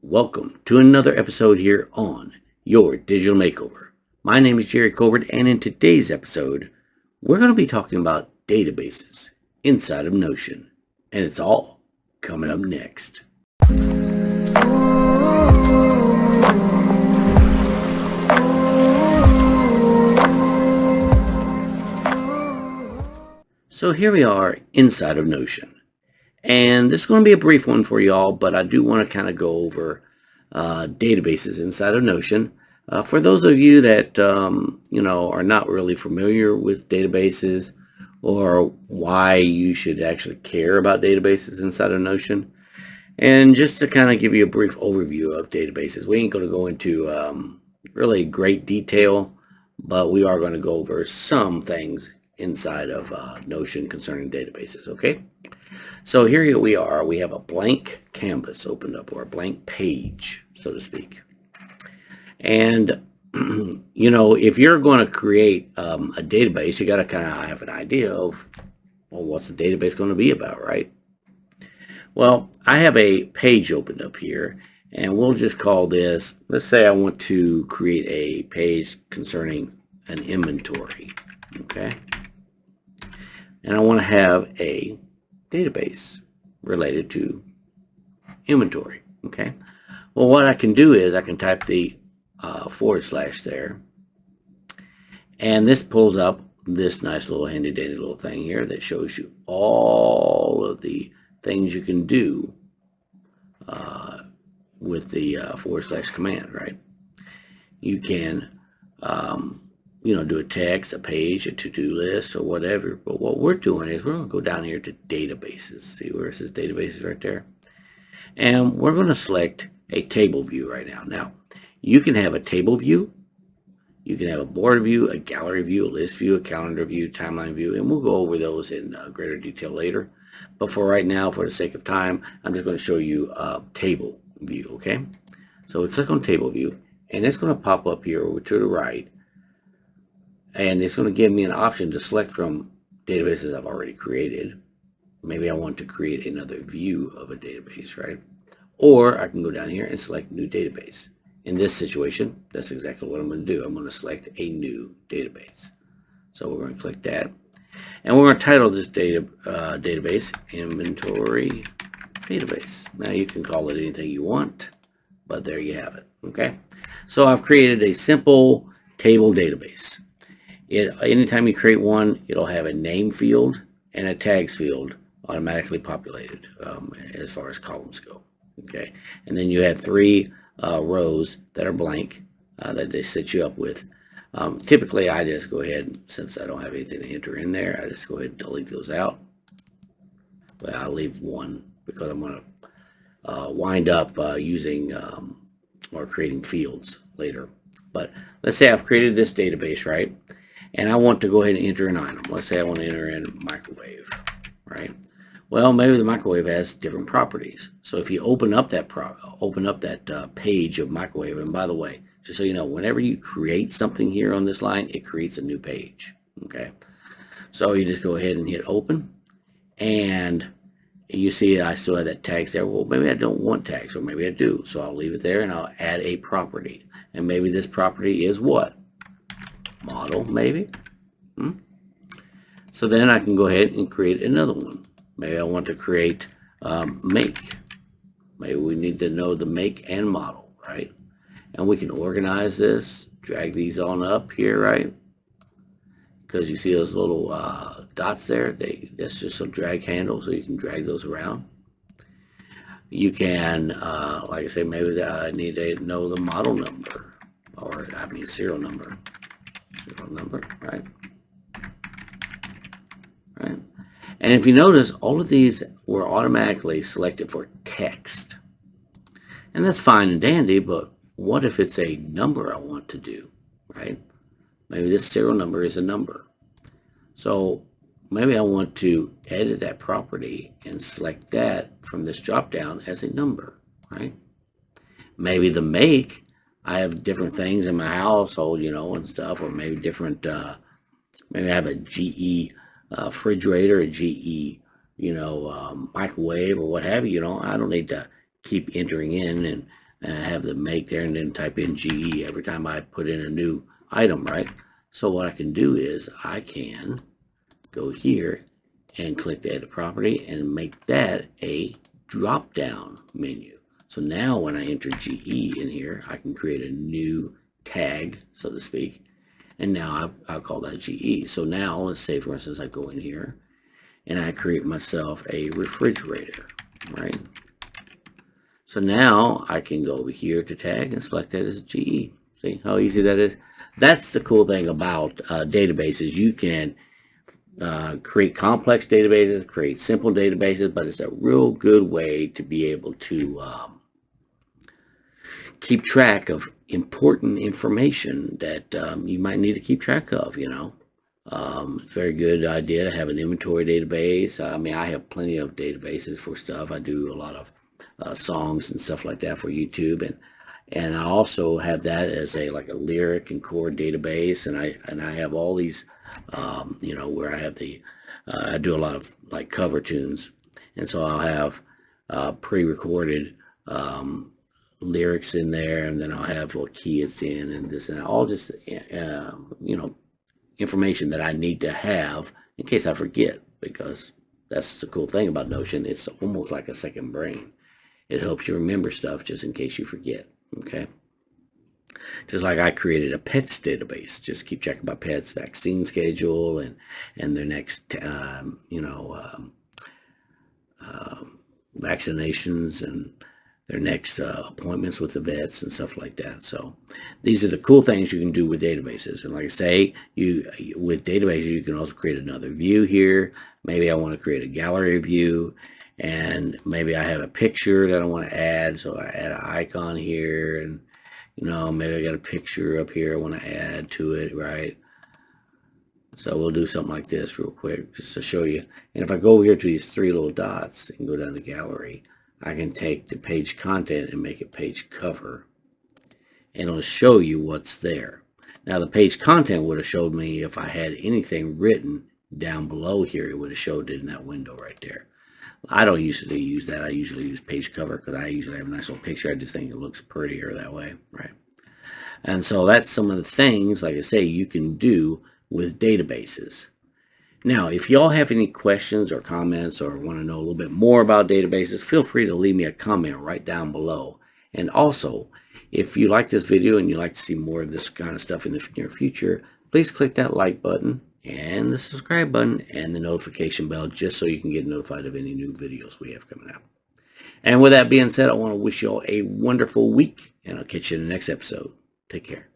Welcome to another episode here on Your Digital Makeover. My name is Jerry Colbert, and in today's episode, we're going to be talking about databases inside of Notion, and it's all coming up next. So here we are inside of Notion. And this is going to be a brief one for y'all, but I do want to kind of go over databases inside of Notion. For those of you that, are not really familiar with databases or why you should actually care about databases inside of Notion. And just to kind of give you a brief overview of databases, we ain't going to go into really great detail, but we are going to go over some things inside of Notion concerning databases, okay? So here we are. We have a blank canvas opened up, or a blank page, so to speak. And, if you're going to create a database, you got to kind of have an idea of, well, what's the database going to be about, right? Well, I have a page opened up here, and we'll just call this, let's say I want to create a page concerning an inventory, okay? And I want to have a database related to inventory, okay? Well, what I can do is I can type the / there, and this pulls up this nice little handy dandy little thing here that shows you all of the things you can do with the / command, right? You can do a text, a page, a to-do list, or whatever. But what we're doing is we're going to go down here to databases. See where it says databases right there? And we're going to select a table view right now. Now, you can have a table view, you can have a board view, a gallery view, a list view, a calendar view, timeline view, and we'll go over those in greater detail later. But for right now, for the sake of time, I'm just going to show you a table view, okay? So we click on table view, and it's going to pop up here over to the right. And it's going to give me an option to select from databases I've already created. Maybe I want to create another view of a database, right? Or I can go down here and select new database. In this situation, that's exactly what I'm going to do. I'm going to select a new database. So we're going to click that. And we're going to title this database Inventory Database. Now you can call it anything you want, but there you have it, okay? So I've created a simple table database. Anytime you create one, it'll have a name field and a tags field automatically populated as far as columns go. Okay, and then you have 3 rows that are blank that they set you up with. Typically, I just go ahead, since I don't have anything to enter in there, I just go ahead and delete those out. But I'll leave one because I'm going to wind up using or creating fields later. But let's say I've created this database, right? And I want to go ahead and enter an item. Let's say I want to enter in microwave, right? Well, maybe the microwave has different properties. So if you open up that page of microwave, and by the way, just so you know, whenever you create something here on this line, it creates a new page, okay? So you just go ahead and hit open, and you see I still have that tags there. Well, maybe I don't want tags, or maybe I do. So I'll leave it there, and I'll add a property. And maybe this property is what? Model, maybe. So then I can go ahead and create another one. Maybe I want to create make. Maybe we need to know the make and model, right? And we can organize this, drag these on up here, right? Because you see those little dots there, that's just some drag handles, so you can drag those around. You can, like I say, maybe I need to know the model number, or serial number. Right? Right. And if you notice, all of these were automatically selected for text. And that's fine and dandy, but what if it's a number I want to do, right? Maybe this serial number is a number. So maybe I want to edit that property and select that from this drop down as a number, right? Maybe the make, I have different things in my household, and stuff, or maybe different, maybe I have a GE refrigerator, a GE, microwave, or what have you. I don't need to keep entering in and I have the make there, and then type in GE every time I put in a new item, right? So what I can do is I can go here and click the edit property and make that a drop down menu. So now when I enter GE in here, I can create a new tag, so to speak, and now I'll call that GE. So now let's say, for instance, I go in here and I create myself a refrigerator, right? So now I can go over here to tag and select that as GE. See how easy that is? That's the cool thing about databases. You can create complex databases, create simple databases, but it's a real good way to be able to keep track of important information that you might need to keep track of, you know. It's a very good idea to have an inventory database. I mean, I have plenty of databases for stuff. I do a lot of songs and stuff like that for YouTube, and I also have that as a lyric and chord database, and I have all these you know, where I have the I do a lot of like cover tunes, and so I'll have pre-recorded lyrics in there, and then I'll have what key it's in and this and that, all just you know, information that I need to have in case I forget, because that's the cool thing about Notion. It's almost like a second brain. It helps you remember stuff just in case you forget. Okay. Just like I created a pets database, just keep checking my pets' vaccine schedule and their next you know, vaccinations and their next appointments with the vets and stuff like that. So these are the cool things you can do with databases. And like I say, with databases, you can also create another view here. Maybe I want to create a gallery view, and maybe I have a picture that I want to add, so I add an icon here, and you know, maybe I got a picture up here I want to add to it, right? So we'll do something like this real quick just to show you. And if I go over here to these three little dots and go down to gallery, I can take the page content and make it page cover, and it'll show you what's there. Now the page content would have showed me if I had anything written down below here. It would have showed it in that window right there. I don't usually use that. I usually use page cover because I usually have a nice little picture. I just think it looks prettier that way, right? And so that's some of the things, like I say, you can do with databases. Now, if y'all have any questions or comments or want to know a little bit more about databases, feel free to leave me a comment right down below. And also, if you like this video and you'd like to see more of this kind of stuff in the near future, please click that like button and the subscribe button and the notification bell, just so you can get notified of any new videos we have coming out. And with that being said, I want to wish you all a wonderful week, and I'll catch you in the next episode. Take care.